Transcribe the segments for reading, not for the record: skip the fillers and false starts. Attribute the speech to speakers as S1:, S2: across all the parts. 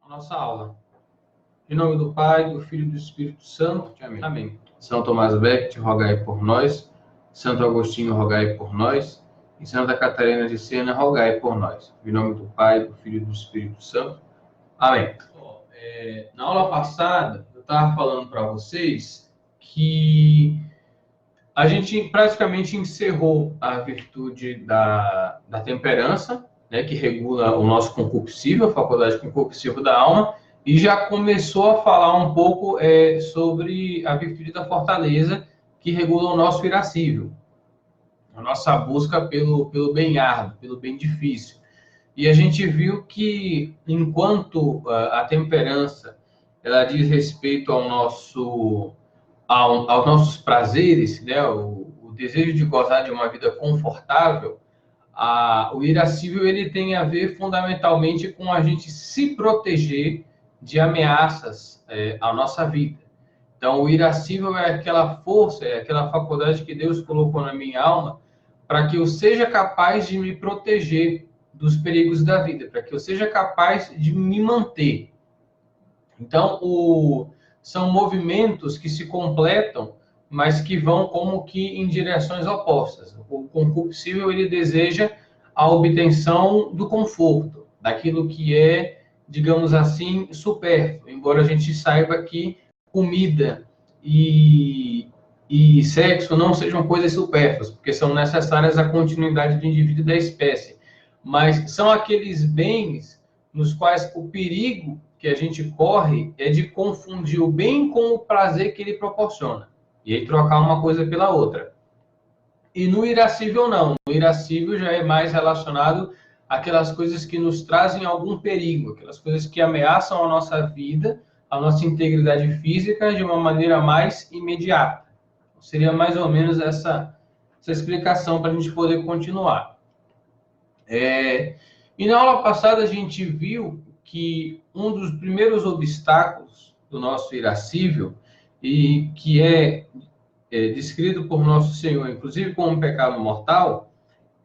S1: a nossa aula. Em nome do Pai, do Filho e do Espírito Santo. Amém. Amém. São Tomás Becket, rogai por nós. Santo Agostinho, rogai por nós. E Santa Catarina de Siena, rogai por nós. Em nome do Pai, do Filho e do Espírito Santo. Amém. Na aula passada, eu estava falando para vocês que a gente praticamente encerrou a virtude da temperança, né, que regula o nosso concupiscível, a faculdade concupiscível da alma, e já começou a falar um pouco sobre a virtude da fortaleza, que regula o nosso irascível, a nossa busca pelo bem árduo, pelo bem difícil. E a gente viu que, enquanto a temperança ela diz respeito aos nossos prazeres, né, o desejo de gozar de uma vida confortável, o irascível ele tem a ver fundamentalmente com a gente se proteger de ameaças à nossa vida. Então, o irascível é aquela força, é aquela faculdade que Deus colocou na minha alma para que eu seja capaz de me proteger dos perigos da vida, para que eu seja capaz de me manter. Então, são movimentos que se completam, mas que vão como que em direções opostas. O concupiscível, ele deseja a obtenção do conforto, daquilo que é, digamos assim, supérfluo, embora a gente saiba que comida e sexo não sejam coisas supérfluas, porque são necessárias à continuidade do indivíduo e da espécie. Mas são aqueles bens nos quais o perigo que a gente corre é de confundir o bem com o prazer que ele proporciona. E aí trocar uma coisa pela outra. E no irascível, não. No irascível já é mais relacionado àquelas coisas que nos trazem algum perigo, aquelas coisas que ameaçam a nossa vida, a nossa integridade física de uma maneira mais imediata. Seria mais ou menos essa explicação para a gente poder continuar. E na aula passada a gente viu que um dos primeiros obstáculos do nosso irascível, e que é descrito por nosso Senhor, inclusive como um pecado mortal,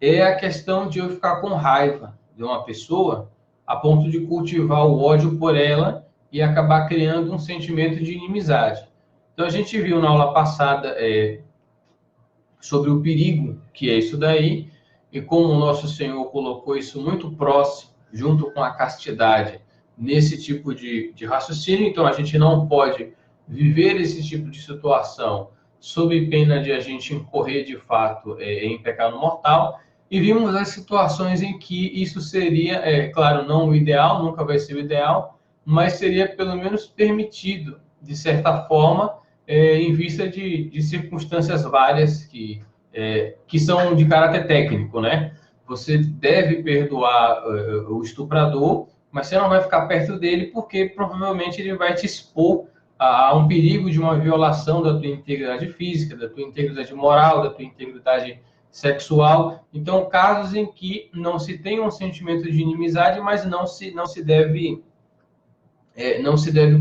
S1: é a questão de eu ficar com raiva de uma pessoa a ponto de cultivar o ódio por ela e acabar criando um sentimento de inimizade. Então a gente viu na aula passada sobre o perigo que é isso daí, e como o nosso Senhor colocou isso muito próximo, junto com a castidade, nesse tipo de raciocínio. Então, a gente não pode viver esse tipo de situação sob pena de a gente incorrer, de fato, em pecado mortal. E vimos as situações em que isso seria, claro, não o ideal, nunca vai ser o ideal, mas seria pelo menos permitido, de certa forma, em vista de circunstâncias várias que são de caráter técnico, né? Você deve perdoar o estuprador, mas você não vai ficar perto dele porque provavelmente ele vai te expor a um perigo de uma violação da tua integridade física, da tua integridade moral, da tua integridade sexual. Então, casos em que não se tem um sentimento de inimizade, mas não se deve,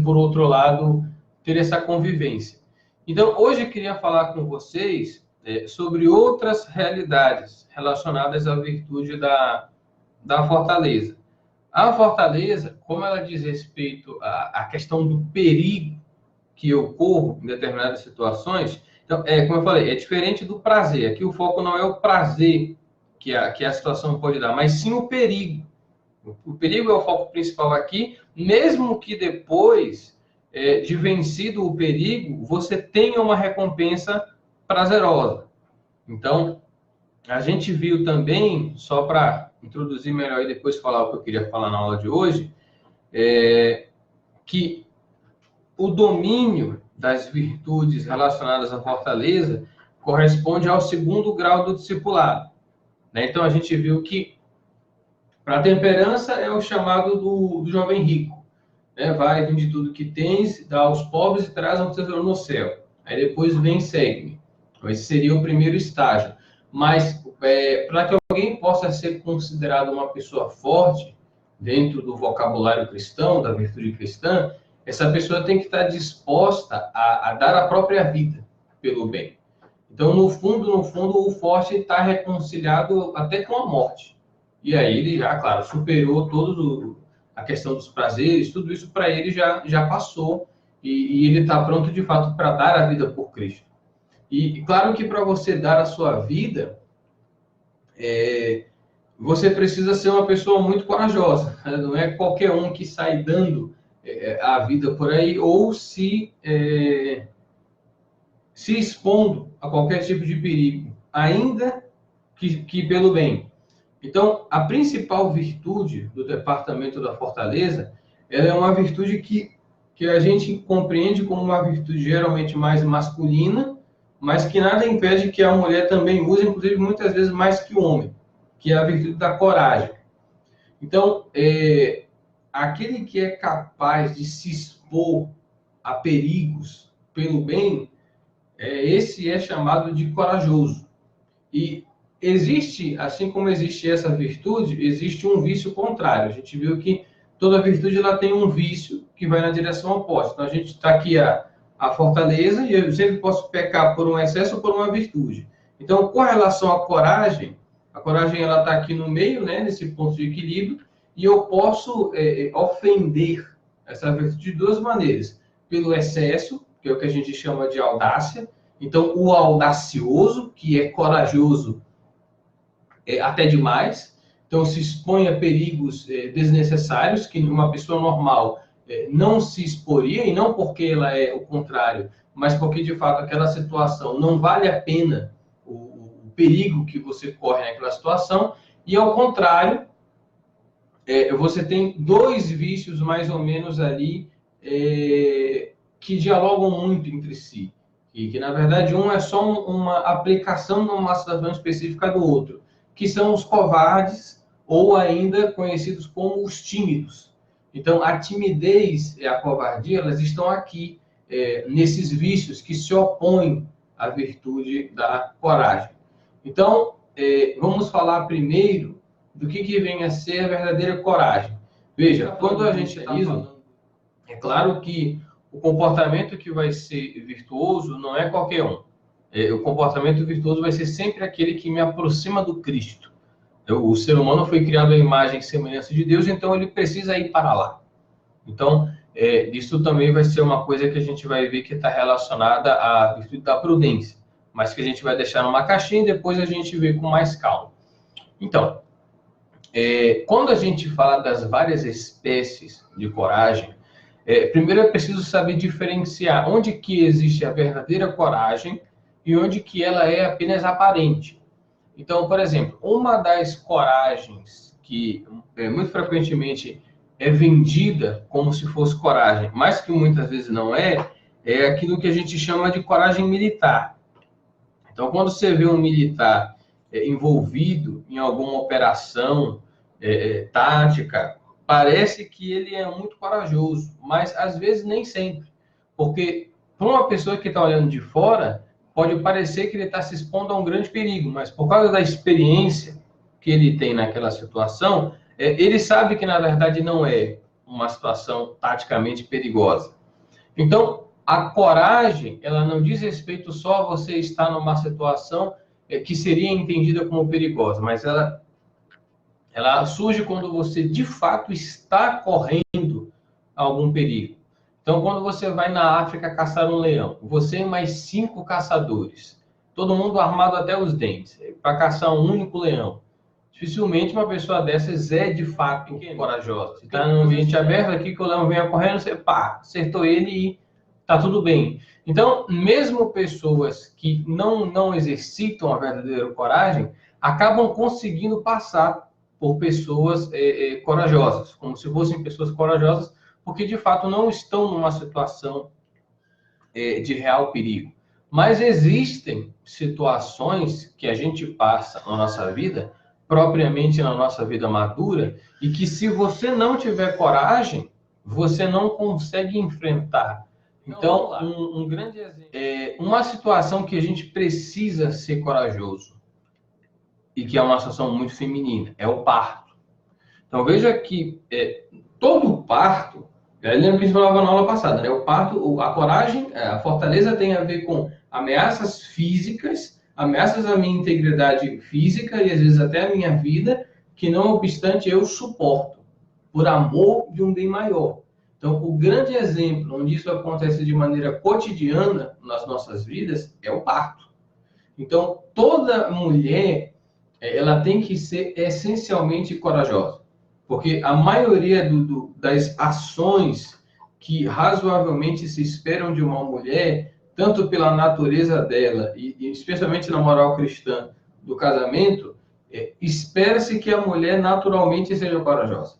S1: por outro lado, ter essa convivência. Então, hoje eu queria falar com vocês sobre outras realidades relacionadas à virtude da fortaleza. A fortaleza, como ela diz respeito à questão do perigo que eu corro em determinadas situações, então, como eu falei, é diferente do prazer. Aqui o foco não é o prazer que a situação pode dar, mas sim o perigo. O perigo é o foco principal aqui, mesmo que depois de vencido o perigo, você tenha uma recompensa prazerosa. Então, a gente viu também, só para introduzir melhor e depois falar o que eu queria falar na aula de hoje, que o domínio das virtudes relacionadas à fortaleza corresponde ao segundo grau do discipulado. Então, a gente viu que para a temperança é o chamado do jovem rico. Vai, vende tudo que tens, dá aos pobres e traz um tesouro no céu. Aí depois vem, segue-me. Esse seria o primeiro estágio. Mas, para que alguém possa ser considerado uma pessoa forte, dentro do vocabulário cristão, da virtude cristã, essa pessoa tem que estar disposta a dar a própria vida pelo bem. Então, no fundo, o forte está reconciliado até com a morte. E aí ele já, claro, superou todas a questão dos prazeres, tudo isso para ele já passou e ele está pronto de fato para dar a vida por Cristo. E claro que para você dar a sua vida, você precisa ser uma pessoa muito corajosa. Não é qualquer um que sai dando a vida por aí ou se expondo a qualquer tipo de perigo, ainda que pelo bem. Então, a principal virtude do departamento da Fortaleza, ela é uma virtude que a gente compreende como uma virtude geralmente mais masculina, mas que nada impede que a mulher também use, inclusive muitas vezes mais que o homem, que é a virtude da coragem. Então, aquele que é capaz de se expor a perigos pelo bem, esse é chamado de corajoso. E existe, assim como existe essa virtude, existe um vício contrário. A gente viu que toda virtude ela tem um vício que vai na direção oposta. Então, a gente está aqui a fortaleza e eu sempre posso pecar por um excesso ou por uma virtude. Então, com relação à coragem ela está aqui no meio, né, nesse ponto de equilíbrio, e eu posso ofender essa virtude de duas maneiras. Pelo excesso, que é o que a gente chama de audácia. Então, o audacioso, que é corajoso até demais, então se expõe a perigos desnecessários, que uma pessoa normal não se exporia, e não porque ela é o contrário, mas porque, de fato, aquela situação não vale a pena o perigo que você corre naquela situação, e, ao contrário, você tem dois vícios, mais ou menos, ali, que dialogam muito entre si. E que, na verdade, um é só uma aplicação numa situação específica do outro, que são os covardes, ou ainda conhecidos como os tímidos. Então, a timidez e a covardia, elas estão aqui, nesses vícios que se opõem à virtude da coragem. Então, vamos falar primeiro do que vem a ser a verdadeira coragem. Veja, quando a gente está falando, é claro que o comportamento que vai ser virtuoso não é qualquer um. O comportamento virtuoso vai ser sempre aquele que me aproxima do Cristo. O ser humano foi criado à imagem e semelhança de Deus, então ele precisa ir para lá. Então, isso também vai ser uma coisa que a gente vai ver que está relacionada à virtude da prudência, mas que a gente vai deixar numa caixinha e depois a gente vê com mais calma. Então, quando a gente fala das várias espécies de coragem, primeiro é preciso saber diferenciar onde que existe a verdadeira coragem e onde que ela é apenas aparente. Então, por exemplo, uma das coragens que muito frequentemente é vendida como se fosse coragem, mas que muitas vezes não é aquilo que a gente chama de coragem militar. Então, quando você vê um militar envolvido em alguma operação tática, parece que ele é muito corajoso, mas às vezes nem sempre. Porque para uma pessoa que está olhando de fora, pode parecer que ele está se expondo a um grande perigo, mas por causa da experiência que ele tem naquela situação, ele sabe que na verdade não é uma situação taticamente perigosa. Então, a coragem, ela não diz respeito só a você estar numa situação que seria entendida como perigosa, mas ela surge quando você, de fato, está correndo algum perigo. Então, quando você vai na África caçar um leão, você e mais 5 caçadores, todo mundo armado até os dentes, para caçar um único leão. Dificilmente uma pessoa dessas é, de fato, corajosa. Se está num ambiente aberto aqui, que o leão venha correndo, você acertou ele e está tudo bem. Então, mesmo pessoas que não exercitam a verdadeira coragem, acabam conseguindo passar por pessoas corajosas, como se fossem pessoas corajosas, porque de fato não estão numa situação de real perigo. Mas existem situações que a gente passa na nossa vida, propriamente na nossa vida madura, e que se você não tiver coragem, você não consegue enfrentar. Então, um grande exemplo uma situação que a gente precisa ser corajoso, e que é uma situação muito feminina, é o parto. Então, veja que todo parto, lembra que a gente falava na aula passada, né? O parto, a coragem, a fortaleza tem a ver com ameaças físicas, ameaças à minha integridade física e às vezes até à minha vida, que não obstante eu suporto. por amor de um bem maior. Então, o grande exemplo onde isso acontece de maneira cotidiana nas nossas vidas é o parto. Então, toda mulher, ela tem que ser essencialmente corajosa, porque a maioria das ações que razoavelmente se esperam de uma mulher, tanto pela natureza dela e especialmente na moral cristã do casamento, espera-se que a mulher naturalmente seja corajosa.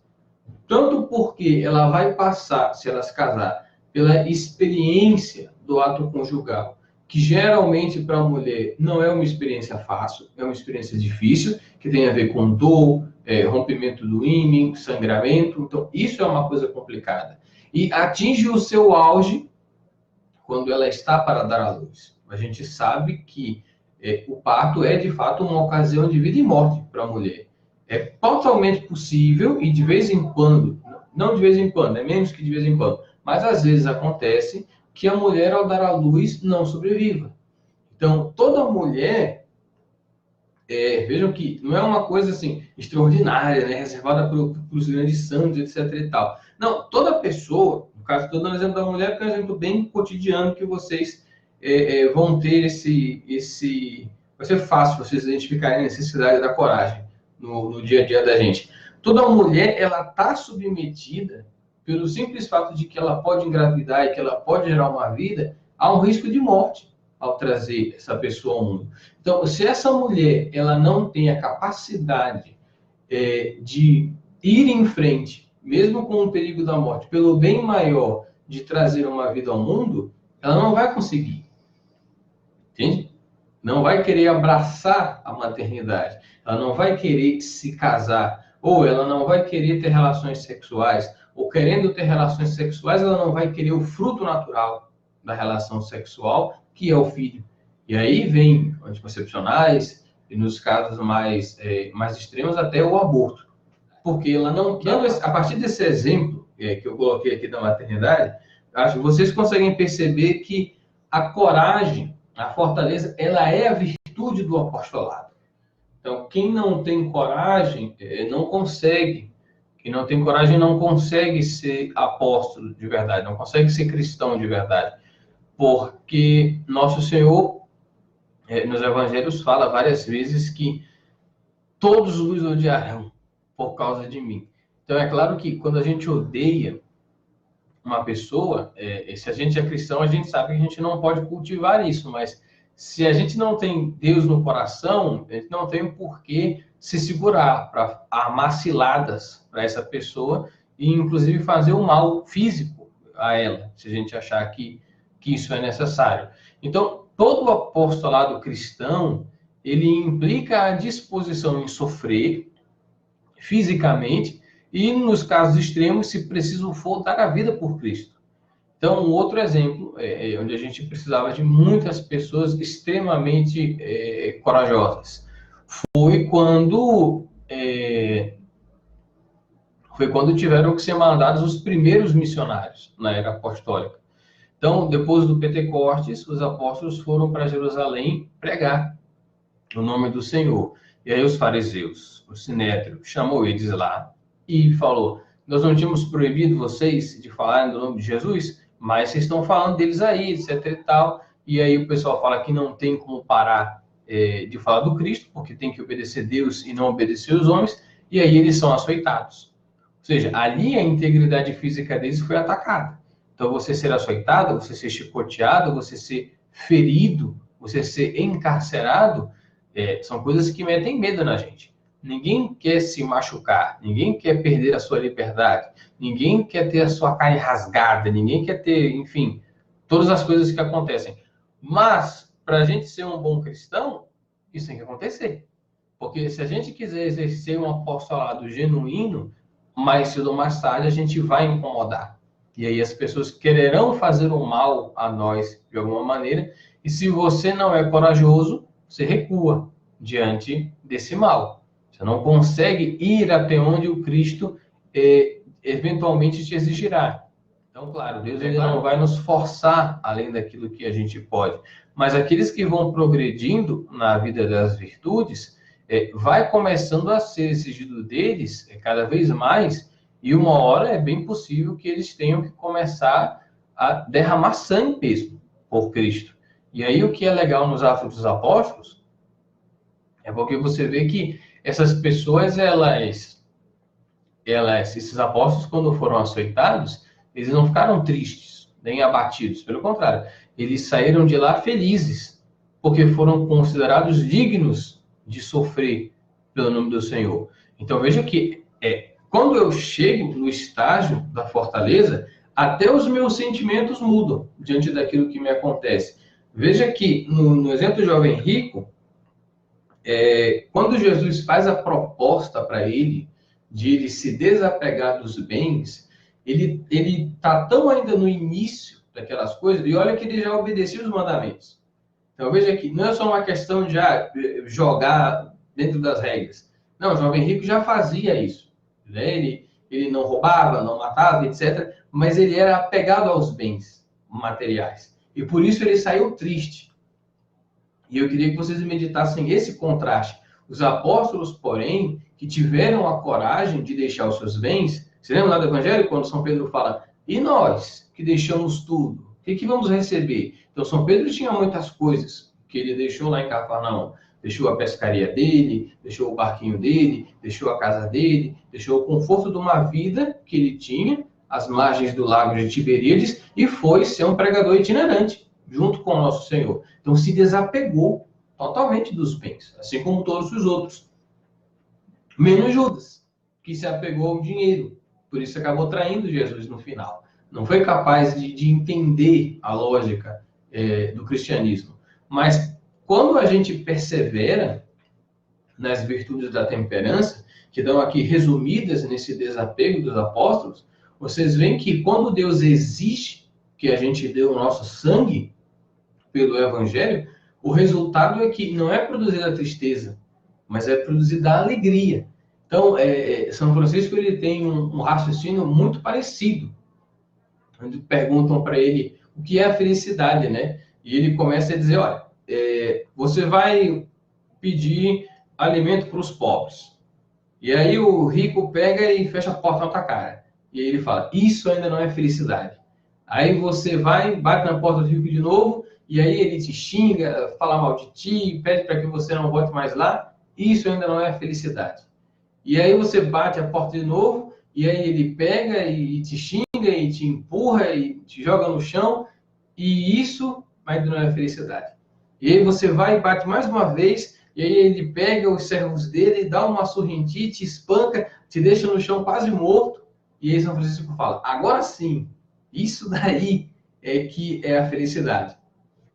S1: Tanto porque ela vai passar, se ela se casar, pela experiência do ato conjugal, que geralmente para a mulher não é uma experiência fácil, é uma experiência difícil, que tem a ver com dor, rompimento do ímen, sangramento. Então, isso é uma coisa complicada. E atinge o seu auge quando ela está para dar à luz. A gente sabe que o parto é, de fato, uma ocasião de vida e morte para a mulher. É totalmente possível e de vez em quando, não de vez em quando, é menos que de vez em quando, mas às vezes acontece que a mulher, ao dar à luz, não sobreviva. Então, toda mulher, vejam que não é uma coisa assim extraordinária, né, reservada para os grandes santos, etc. e tal. Não, toda pessoa, no caso, estou dando o exemplo da mulher, que é um exemplo bem cotidiano que vocês vão ter vai ser fácil vocês identificarem a necessidade da coragem no dia a dia da gente. Toda mulher, ela está submetida, pelo simples fato de que ela pode engravidar e que ela pode gerar uma vida, a um risco de morte ao trazer essa pessoa ao mundo. Então, se essa mulher ela não tem a capacidade de ir em frente, mesmo com o perigo da morte, pelo bem maior de trazer uma vida ao mundo, ela não vai conseguir. Entende? Não vai querer abraçar a maternidade, ela não vai querer se casar, ou ela não vai querer ter relações sexuais, ou querendo ter relações sexuais, ela não vai querer o fruto natural da relação sexual, que é o filho. E aí vem anticoncepcionais, e nos casos mais extremos, até o aborto. Porque ela não quer, a partir desse exemplo que eu coloquei aqui da maternidade, acho que vocês conseguem perceber que a coragem, a fortaleza, ela é a virtude do apostolado. Então, quem não tem coragem, não consegue. Quem não tem coragem não consegue ser apóstolo de verdade, não consegue ser cristão de verdade. Porque nosso Senhor, nos evangelhos, fala várias vezes que todos os odiarão por causa de mim. Então, é claro que quando a gente odeia uma pessoa, se a gente é cristão, a gente sabe que a gente não pode cultivar isso, mas se a gente não tem Deus no coração, a gente não tem o porquê se segurar para armar ciladas para essa pessoa e, inclusive, fazer o mal físico a ela, se a gente achar que isso é necessário. Então, todo o apostolado cristão, ele implica a disposição em sofrer fisicamente e, nos casos extremos, se preciso for, dar a vida por Cristo. Então, um outro exemplo, onde a gente precisava de muitas pessoas extremamente corajosas, foi quando tiveram que ser mandados os primeiros missionários na era apostólica. Então, depois do Pentecostes, os apóstolos foram para Jerusalém pregar o nome do Senhor. E aí os fariseus, o Sinédrio, chamou eles lá e falou: nós não tínhamos proibido vocês de falar no nome de Jesus, mas vocês estão falando deles aí, etc e tal. E aí o pessoal fala que não tem como parar de falar do Cristo, porque tem que obedecer Deus e não obedecer os homens, e aí eles são açoitados. Ou seja, ali a integridade física deles foi atacada. Então, você ser açoitado, você ser chicoteado, você ser ferido, você ser encarcerado, são coisas que metem medo na gente. Ninguém quer se machucar, ninguém quer perder a sua liberdade, ninguém quer ter a sua carne rasgada, ninguém quer ter, enfim, todas as coisas que acontecem. Mas, para a gente ser um bom cristão, isso tem que acontecer. Porque se a gente quiser exercer um apostolado genuíno, mais cedo ou mais tarde a gente vai incomodar. E aí as pessoas quererão fazer o mal a nós de alguma maneira. E se você não é corajoso, você recua diante desse mal. Você não consegue ir até onde o Cristo eventualmente te exigirá. Então, claro, Deus ele não vai nos forçar além daquilo que a gente pode. Mas aqueles que vão progredindo na vida das virtudes, vai começando a ser exigido deles cada vez mais E uma hora é bem possível que eles tenham que começar a derramar sangue mesmo por Cristo. E aí o que é legal nos Atos dos Apóstolos é porque você vê que essas pessoas, esses apóstolos, quando foram açoitados, eles não ficaram tristes, nem abatidos. Pelo contrário, eles saíram de lá felizes, porque foram considerados dignos de sofrer pelo nome do Senhor. Então veja que quando eu chego no estágio da fortaleza, até os meus sentimentos mudam diante daquilo que me acontece. Veja que no exemplo do jovem rico, quando Jesus faz a proposta para ele de ele se desapegar dos bens, ele está tão ainda no início daquelas coisas, e olha que ele já obedecia os mandamentos. Então veja que não é só uma questão de jogar dentro das regras. Não, o jovem rico já fazia isso. Né? Ele não roubava, não matava, etc. Mas ele era apegado aos bens materiais. E por isso ele saiu triste. E eu queria que vocês meditassem esse contraste. Os apóstolos, porém, que tiveram a coragem de deixar os seus bens, você lembra lá do Evangelho, quando São Pedro fala, e nós, que deixamos tudo, o que vamos receber? Então, São Pedro tinha muitas coisas que ele deixou lá em Cafarnaum. Deixou a pescaria dele, deixou o barquinho dele, deixou a casa dele, deixou o conforto de uma vida que ele tinha, às margens do lago de Tiberíades, e foi ser um pregador itinerante, junto com o nosso Senhor. Então, se desapegou totalmente dos bens, assim como todos os outros. Menos Judas, que se apegou ao dinheiro. Por isso acabou traindo Jesus no final. Não foi capaz de entender a lógica do cristianismo. Mas quando a gente persevera nas virtudes da temperança, que dão aqui resumidas nesse desapego dos apóstolos, vocês veem que quando Deus exige que a gente dê o nosso sangue pelo Evangelho, o resultado é que não é produzida a tristeza, mas é produzida a alegria. Então, São Francisco ele tem um raciocínio muito parecido, onde perguntam para ele o que é a felicidade, né? E ele começa a dizer, olha, você vai pedir alimento para os pobres. E aí o rico pega e fecha a porta na tua cara. E aí ele fala, isso ainda não é felicidade. Aí você vai, bate na porta do rico de novo, e aí ele te xinga, fala mal de ti, pede para que você não volte mais lá. Isso ainda não é felicidade. E aí você bate a porta de novo, e aí ele pega e te xinga, e te empurra, e te joga no chão, e isso ainda não é felicidade. E aí você vai e bate mais uma vez, e aí ele pega os servos dele, dá uma surra em ti, te espanca, te deixa no chão quase morto, e aí São Francisco fala, agora sim, isso daí é que é a felicidade.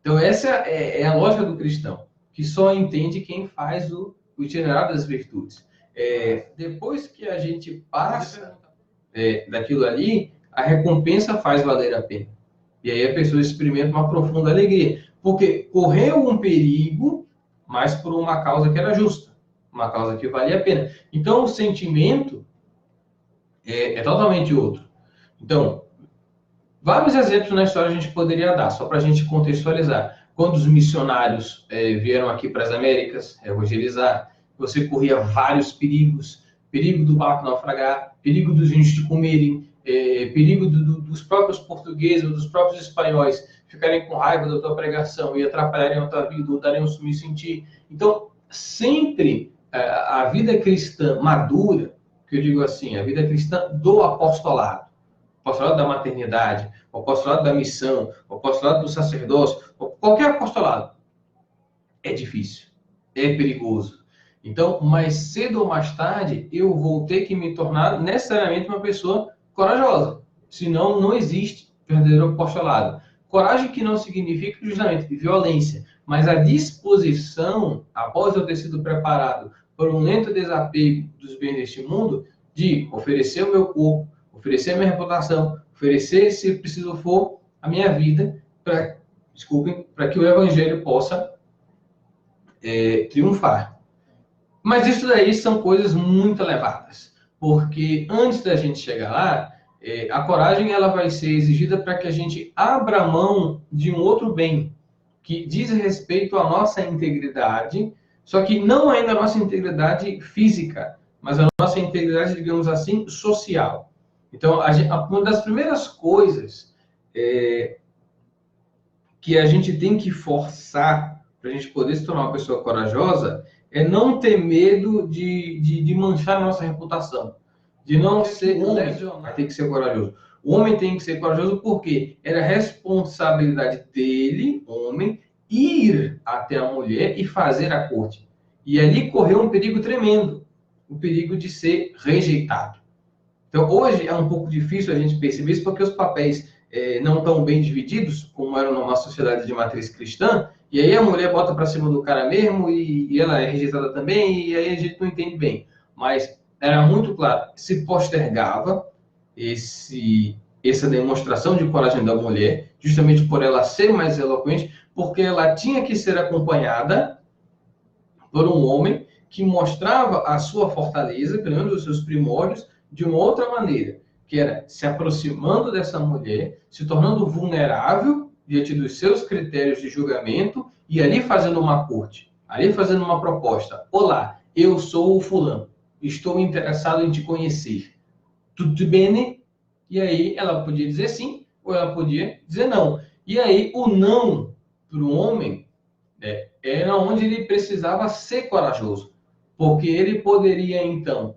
S1: Então essa é a lógica do cristão, que só entende quem faz o itinerário das virtudes. Depois que a gente passa daquilo ali, a recompensa faz valer a pena. E aí a pessoa experimenta uma profunda alegria. Porque correu um perigo, mas por uma causa que era justa. Uma causa que valia a pena. Então, o sentimento é totalmente outro. Então, vários exemplos na história a gente poderia dar, só para a gente contextualizar. Quando os missionários vieram aqui para as Américas evangelizar, você corria vários perigos. Perigo do barco naufragar, perigo dos índios te comerem, perigo dos próprios portugueses ou dos próprios espanhóis ficarem com raiva da tua pregação e atrapalharem a tua vida ou darem um sumiço em ti. Então, sempre a vida cristã madura, que eu digo assim, a vida cristã do apostolado, o apostolado da maternidade, o apostolado da missão, o apostolado do sacerdócio, qualquer apostolado, é difícil, é perigoso. Então, mais cedo ou mais tarde, eu vou ter que me tornar necessariamente uma pessoa corajosa. Senão, não existe verdadeiro apostolado. Coragem que não significa justamente violência, mas a disposição, após eu ter sido preparado por um lento desapego dos bens deste mundo, de oferecer o meu corpo, oferecer a minha reputação, oferecer, se preciso for, a minha vida, para que o Evangelho possa triunfar. Mas isso daí são coisas muito elevadas, porque antes da gente chegar lá, a coragem ela vai ser exigida para que a gente abra mão de um outro bem, que diz respeito à nossa integridade, só que não é a nossa integridade física, mas a nossa integridade, digamos assim, social. Então, uma das primeiras coisas que a gente tem que forçar para a gente poder se tornar uma pessoa corajosa é não ter medo de manchar a nossa reputação, de não ser lesionado. Tem que ser corajoso. O homem tem que ser corajoso porque era responsabilidade dele, homem, ir até a mulher e fazer a corte. E ali correu um perigo tremendo, o perigo de ser rejeitado. Então, hoje é um pouco difícil a gente perceber isso porque os papéis não estão bem divididos, como eram numa sociedade de matriz cristã, e aí a mulher bota para cima do cara mesmo e ela é rejeitada também, e aí a gente não entende bem. Mas era muito claro, se postergava essa demonstração de coragem da mulher, justamente por ela ser mais eloquente, porque ela tinha que ser acompanhada por um homem que mostrava a sua fortaleza, pelo menos os seus primórdios, de uma outra maneira, que era se aproximando dessa mulher, se tornando vulnerável diante dos seus critérios de julgamento e ali fazendo uma corte, ali fazendo uma proposta. Olá, eu sou o fulano, estou interessado em te conhecer. Tudo bem? E aí ela podia dizer sim, ou ela podia dizer não. E aí o não para o homem era onde ele precisava ser corajoso, porque ele poderia então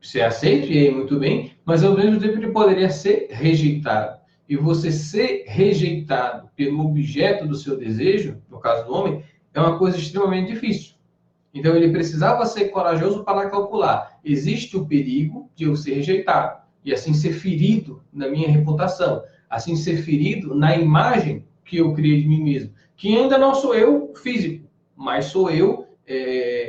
S1: ser aceito, e aí muito bem, mas ao mesmo tempo ele poderia ser rejeitado. E você ser rejeitado pelo objeto do seu desejo, no caso do homem, é uma coisa extremamente difícil. Então ele precisava ser corajoso para calcular: existe o perigo de eu ser rejeitado, e assim ser ferido na minha reputação, assim ser ferido na imagem que eu criei de mim mesmo, que ainda não sou eu físico, mas sou eu,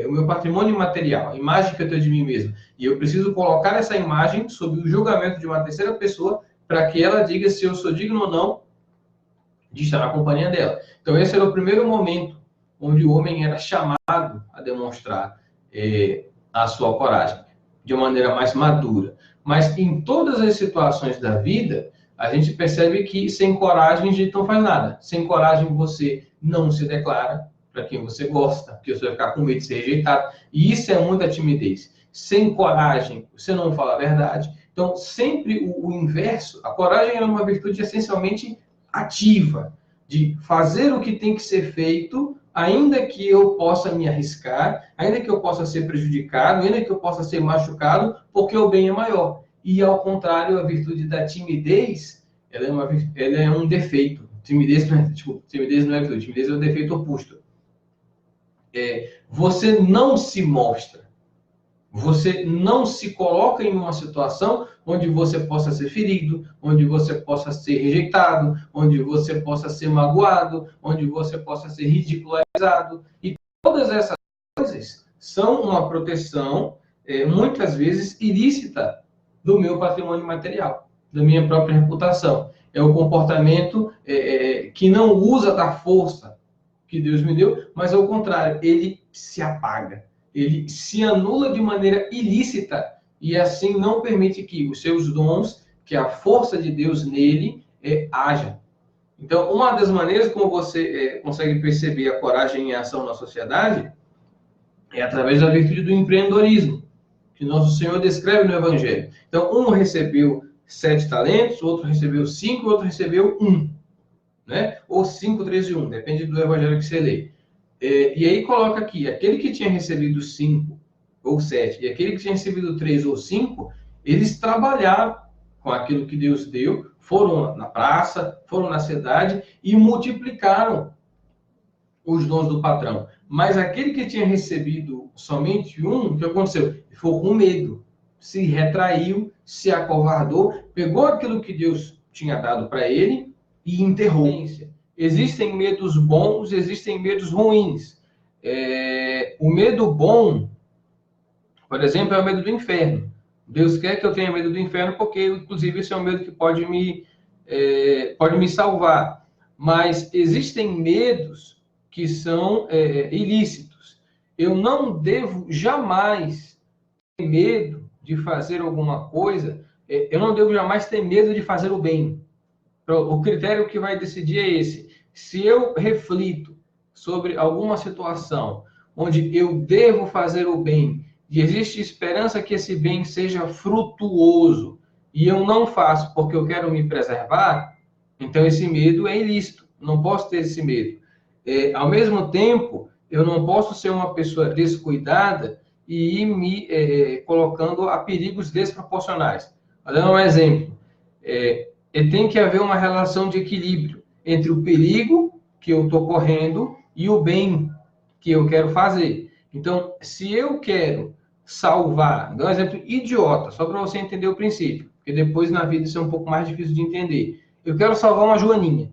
S1: o meu patrimônio material, a imagem que eu tenho de mim mesmo. E eu preciso colocar essa imagem sob o julgamento de uma terceira pessoa para que ela diga se eu sou digno ou não de estar na companhia dela. Então esse era o primeiro momento onde o homem era chamado a demonstrar a sua coragem de uma maneira mais madura. Mas em todas as situações da vida, a gente percebe que sem coragem a gente não faz nada. Sem coragem você não se declara para quem você gosta, porque você vai ficar com medo de ser rejeitado. E isso é muita timidez. Sem coragem, você não fala a verdade. Então, sempre o inverso. A coragem é uma virtude essencialmente ativa, de fazer o que tem que ser feito, ainda que eu possa me arriscar, ainda que eu possa ser prejudicado, ainda que eu possa ser machucado, porque o bem é maior. E, ao contrário, a virtude da timidez, ela é um defeito. Timidez não é virtude, timidez é um defeito oposto. Você não se mostra. Você não se coloca em uma situação onde você possa ser ferido, onde você possa ser rejeitado, onde você possa ser magoado, onde você possa ser ridicularizado. E todas essas coisas são uma proteção, muitas vezes, ilícita do meu patrimônio material, da minha própria reputação. É o comportamento que não usa da força que Deus me deu, mas, ao contrário, ele se apaga. Ele se anula de maneira ilícita e assim não permite que os seus dons, que a força de Deus nele, haja. Então, uma das maneiras como você consegue perceber a coragem em ação na sociedade é através da virtude do empreendedorismo, que nosso Senhor descreve no Evangelho. Então, um recebeu 7 talentos, outro recebeu 5, outro recebeu 1. Né? Ou 5, 3 e 1, depende do Evangelho que você lê. E aí coloca aqui, aquele que tinha recebido 5 ou 7 e aquele que tinha recebido 3 ou 5, eles trabalharam com aquilo que Deus deu, foram na praça, foram na cidade e multiplicaram os dons do patrão. Mas aquele que tinha recebido somente 1, o que aconteceu? Ele ficou com medo, se retraiu, se acovardou, pegou aquilo que Deus tinha dado para ele e enterrou. Existem medos bons, existem medos ruins. O medo bom, por exemplo, é o medo do inferno. Deus quer que eu tenha medo do inferno porque, inclusive, esse é um medo que pode me salvar. Mas existem medos que são ilícitos. Eu não devo jamais ter medo de fazer alguma coisa. Eu não devo jamais ter medo de fazer o bem. O critério que vai decidir é esse. Se eu reflito sobre alguma situação onde eu devo fazer o bem, e existe esperança que esse bem seja frutuoso, e eu não faço porque eu quero me preservar, então esse medo é ilícito. Não posso ter esse medo. Ao mesmo tempo, eu não posso ser uma pessoa descuidada e ir me colocando a perigos desproporcionais. Dando um exemplo, tem que haver uma relação de equilíbrio entre o perigo que eu estou correndo e o bem que eu quero fazer. Então, se eu quero salvar, dá um exemplo idiota, só para você entender o princípio, porque depois na vida isso é um pouco mais difícil de entender. Eu quero salvar uma joaninha.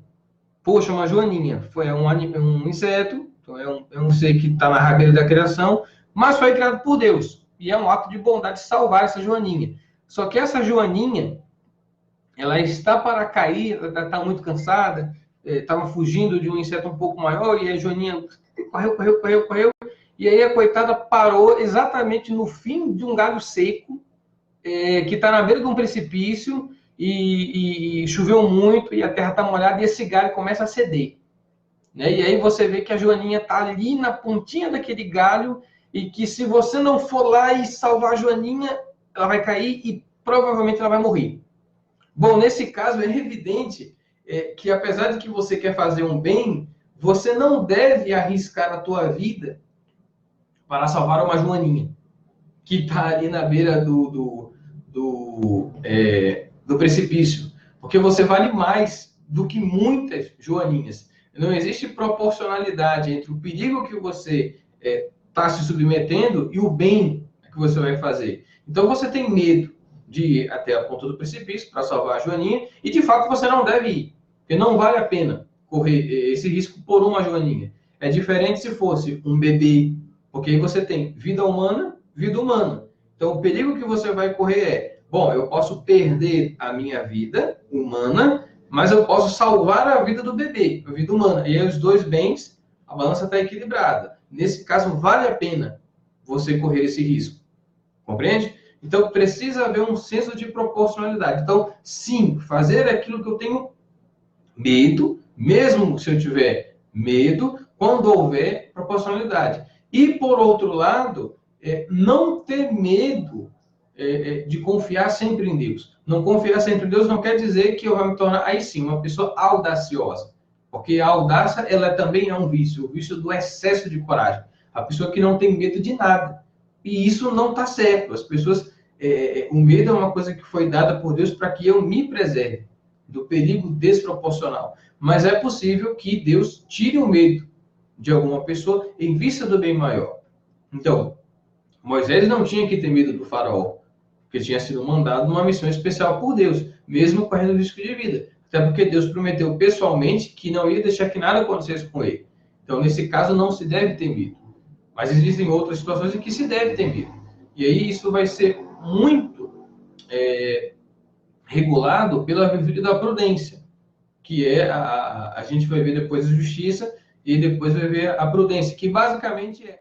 S1: Poxa, uma joaninha foi um inseto, então é um ser que está na rabeira da criação, mas foi criado por Deus. E é um ato de bondade salvar essa joaninha. Só que essa joaninha, ela está para cair, ela está muito cansada, estava fugindo de um inseto um pouco maior, e a joaninha correu, e aí a coitada parou exatamente no fim de um galho seco, que está na beira de um precipício, e choveu muito, e a terra está molhada, e esse galho começa a ceder. Né? E aí você vê que a joaninha está ali na pontinha daquele galho, e que se você não for lá e salvar a joaninha, ela vai cair e provavelmente ela vai morrer. Bom, nesse caso é evidente que apesar de que você quer fazer um bem, você não deve arriscar a tua vida para salvar uma joaninha que está ali na beira do precipício, porque você vale mais do que muitas joaninhas. Não existe proporcionalidade entre o perigo que você está se submetendo e o bem que você vai fazer. Então você tem medo de ir até a ponta do precipício para salvar a joaninha, e de fato você não deve ir, porque não vale a pena correr esse risco por uma joaninha. É diferente se fosse um bebê, porque aí você tem vida humana, vida humana. Então o perigo que você vai correr bom, eu posso perder a minha vida humana, mas eu posso salvar a vida do bebê, a vida humana. E aí os dois bens, a balança está equilibrada. Nesse caso, vale a pena você correr esse risco. Compreende? Então, precisa haver um senso de proporcionalidade. Então, sim, fazer aquilo que eu tenho medo, mesmo se eu tiver medo, quando houver proporcionalidade. E, por outro lado, não ter medo de confiar sempre em Deus. Não confiar sempre em Deus não quer dizer que eu vou me tornar, aí sim, uma pessoa audaciosa. Porque a audácia, ela também é um vício, o vício do excesso de coragem. A pessoa que não tem medo de nada. E isso não está certo. As pessoas, o medo é uma coisa que foi dada por Deus para que eu me preserve do perigo desproporcional. Mas é possível que Deus tire o medo de alguma pessoa em vista do bem maior. Então, Moisés não tinha que ter medo do faraó, porque tinha sido mandado numa missão especial por Deus, mesmo correndo risco de vida. Até porque Deus prometeu pessoalmente que não ia deixar que nada acontecesse com ele. Então, nesse caso, não se deve ter medo. Mas existem outras situações em que se deve ter medo. E aí isso vai ser muito regulado pela virtude da prudência, que a gente vai ver depois a justiça e depois vai ver a prudência, que basicamente é